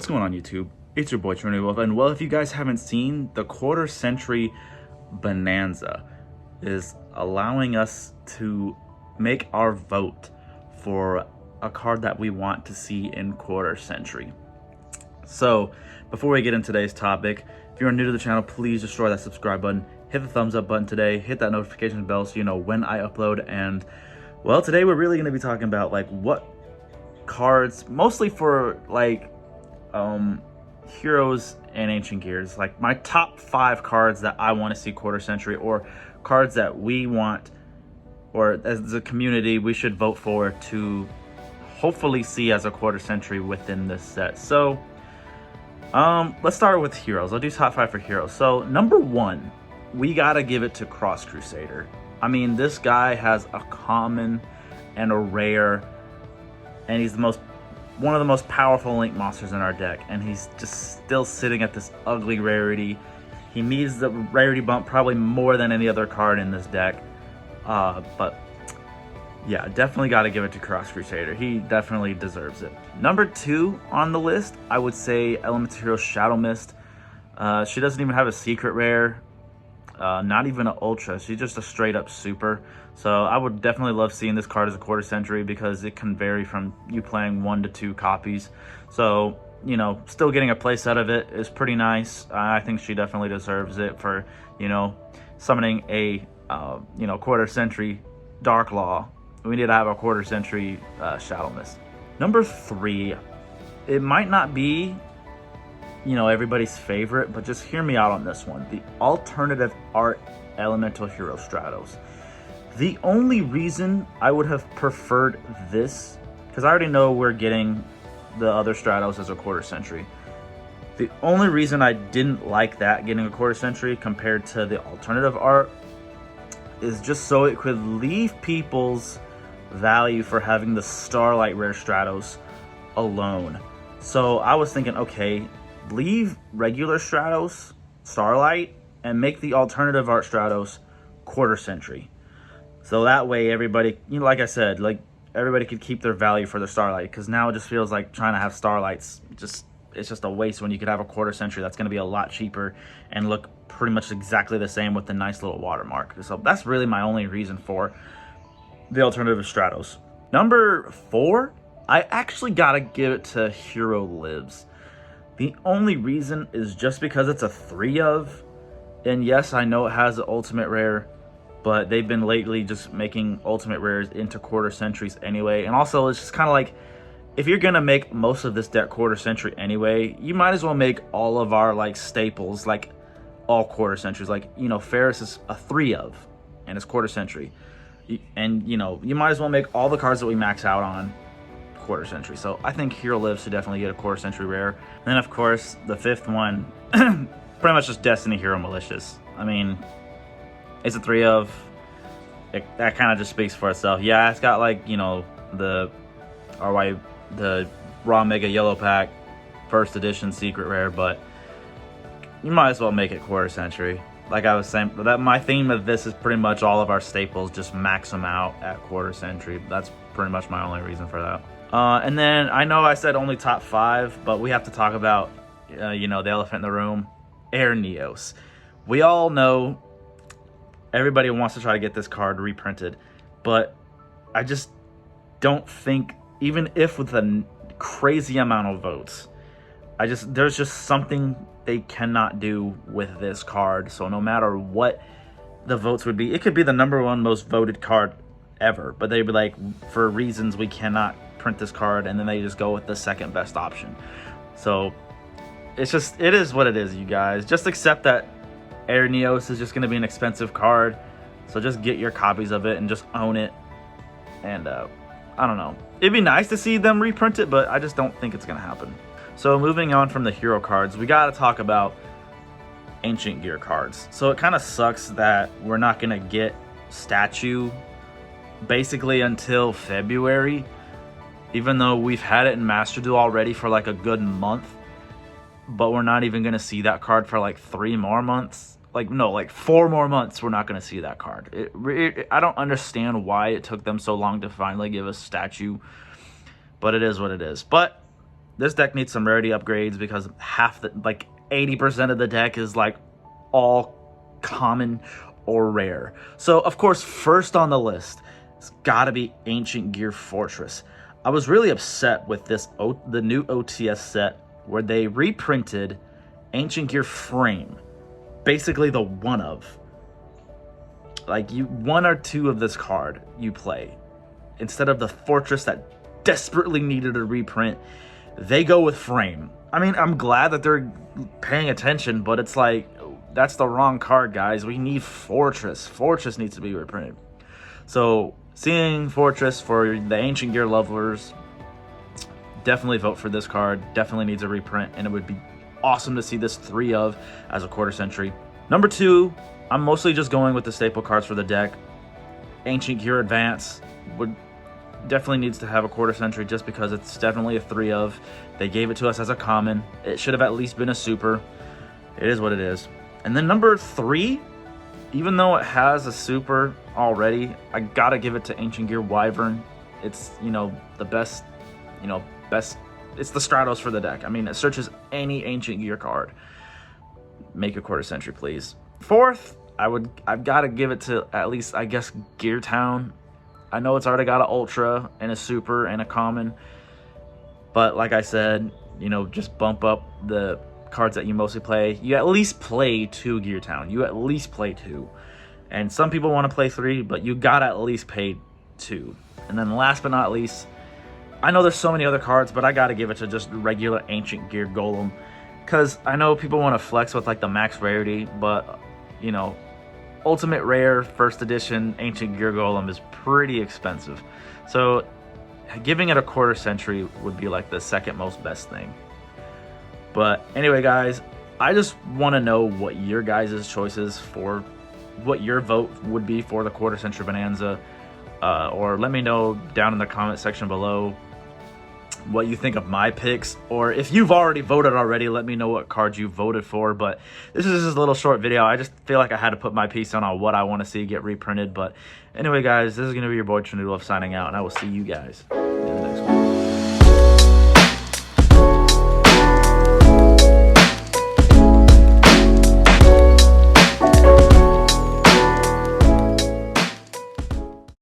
What's going on, YouTube? It's your boy Trinity, and well, if you guys haven't seen, the quarter century bonanza is allowing us to make our vote for a card that we want to see in quarter century. So before we get into today's topic, if you're new to the channel, please destroy that subscribe button, hit the thumbs up button today, hit that notification bell so you know when I upload. And well, today we're really going to be talking about like what cards, mostly for like heroes and ancient gears, like my top 5 cards that I want to see quarter century, or cards that we want, or as a community we should vote for to hopefully see as a quarter century within this set. So let's start with heroes. I'll do top 5 for heroes. So number 1, we gotta give it to Crusader. I mean, this guy has a common and a rare, and he's one of the most powerful link monsters in our deck, and he's just still sitting at this ugly rarity. He needs the rarity bump probably more than any other card in this deck, but yeah, definitely got to give it to Crusader. He definitely deserves it. Number 2 on the list, I would say Elemental Hero Shadow Mist. She doesn't even have a secret rare, not even an ultra. She's just a straight up super. So I would definitely love seeing this card as a quarter century, because it can vary from you playing 1 to 2 copies. So, you know, still getting a place out of it is pretty nice. I think she definitely deserves it for, you know, summoning a, you know, quarter century Dark Law. We need to have a quarter century Shadow Mist. Number 3, it might not be, you know, everybody's favorite, but just hear me out on this one. The alternative art Elemental Hero Stratos. The only reason I would have preferred this, because I already know we're getting the other Stratos as a quarter century. The only reason I didn't like that, getting a quarter century compared to the alternative art, is just so it could leave people's value for having the Starlight rare Stratos alone. So I was thinking, okay, leave regular Stratos Starlight and make the alternative art Stratos quarter century. So that way everybody, you know, like I said, like everybody could keep their value for the Starlight, because now it just feels like trying to have Starlights, it's just a waste when you could have a quarter century that's going to be a lot cheaper and look pretty much exactly the same with the nice little watermark. So that's really my only reason for the alternative Stratos. Number 4, I actually gotta give it to Hero Lives. The only reason is just because it's a 3 of, and yes, I know it has the ultimate rare, but they've been lately just making ultimate rares into quarter centuries anyway. And also, it's just kind of like, if you're gonna make most of this deck quarter century anyway, you might as well make all of our like staples like all quarter centuries. Like, you know, Ferris is a 3 of, and it's quarter century. And, you know, you might as well make all the cards that we max out on quarter century. So I think Hero Lives should definitely get a quarter century rare. And then, of course, the 5th one, pretty much just Destiny Hero Malicious. I mean, it's a 3 of. That kind of just speaks for itself. Yeah, it's got like, you know, the Raw Mega Yellow Pack first edition secret rare, but you might as well make it quarter century. Like I was saying, that my theme of this is pretty much all of our staples, just max them out at quarter century. That's pretty much my only reason for that. And then I know I said only top 5, but we have to talk about, you know, the elephant in the room, Air Neos. We all know everybody wants to try to get this card reprinted, but I just don't think, even if with a crazy amount of votes, there's just something they cannot do with this card. So no matter what the votes would be, it could be the number 1 most voted card ever, but they'd be like, for reasons we cannot print this card, and then they just go with the second best option. So it is what it is, you guys. Just accept that Air Neos is just going to be an expensive card, so just get your copies of it and just own it. And I don't know, it'd be nice to see them reprint it, but I just don't think it's going to happen. So moving on from the hero cards, we got to talk about ancient gear cards. So it kind of sucks that we're not going to get statue basically until February, even though we've had it in Master Duel already for like a good month, but we're not even going to see that card for like 3 more months. Like, no, like 4 more months we're not going to see that card. I don't understand why it took them so long to finally give us statue, but it is what it is. But this deck needs some rarity upgrades because half the, like 80% of the deck is like all common or rare. So of course, first on the list, it's got to be Ancient Gear Fortress. I was really upset with this the new OTS set where they reprinted Ancient Gear Frame, basically the one of. Like, you one or two of this card you play instead of the Fortress that desperately needed a reprint. They go with Frame. I mean, I'm glad that they're paying attention, but it's like, that's the wrong card, guys. We need Fortress. Fortress needs to be reprinted. So seeing Fortress for the Ancient Gear lovers, definitely vote for this card. Definitely needs a reprint, and it would be awesome to see this 3 of as a quarter century. Number 2, I'm mostly just going with the staple cards for the deck. Ancient Gear Advance would definitely needs to have a quarter century just because it's definitely a 3 of. They gave it to us as a common. It should have at least been a super. It is what it is. And then number 3, even though it has a super already, I gotta give it to Ancient Gear Wyvern. It's, you know, the best, it's the Stratos for the deck. I mean, it searches any Ancient Gear card. Make a quarter century, please. 4th, I've got to give it to, at least, I guess, Gear Town. I know it's already got an ultra and a super and a common, but like I said, you know, just bump up the cards that you mostly play. You at least play 2 Gear Town. You at least play 2. And some people want to play 3, but you gotta at least pay 2. And then last but not least, I know there's so many other cards, but I gotta give it to just regular Ancient Gear Golem, because I know people want to flex with like the max rarity, but you know, Ultimate Rare First Edition Ancient Gear Golem is pretty expensive. So giving it a quarter century would be like the second most best thing. But anyway, guys, I just want to know what your guys' choices for what your vote would be for the quarter century bonanza, or let me know down in the comment section below what you think of my picks, or if you've already voted already, let me know what cards you voted for. But this is just a little short video. I just feel like I had to put my piece on what I want to see get reprinted. But anyway, guys, this is going to be your boy Trinity signing out, and I will see you guys in the next one.